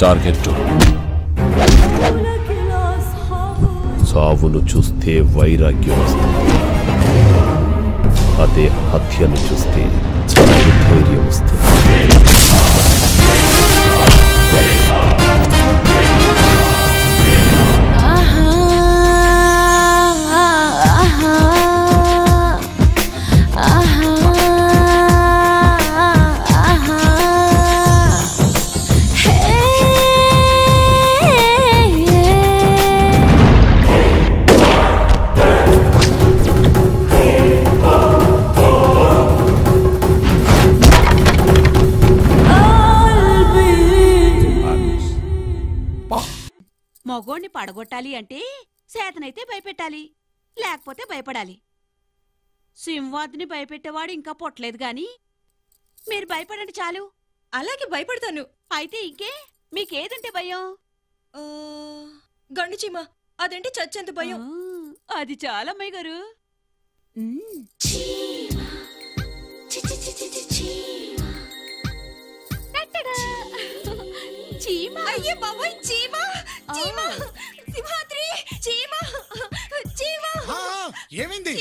Target సావును చూస్తే వైరాగ్యం వస్తుంది, అదే హత్యను చూస్తే చావు ధైర్యం వస్తుంది. మగోణ్ణి పడగొట్టాలి అంటే సేతనైతే భయపెట్టాలి, లేకపోతే భయపడాలి. సింహాద్ని భయపెట్టేవాడు ఇంకా పొట్టలేదు గాని మీరు భయపడండి చాలు. అలాగే భయపడతాను. అయితే ఇంకే మీకేదంటే భయం? గండు చీమ, అదంటే చచ్చేంత భయం. అది చాలా అమ్మాయి గారు. చీమ. అయ్యే బాబాయ్, చీమ చీమ సింహాద్రి చీమ చీమ. ఏమైంది?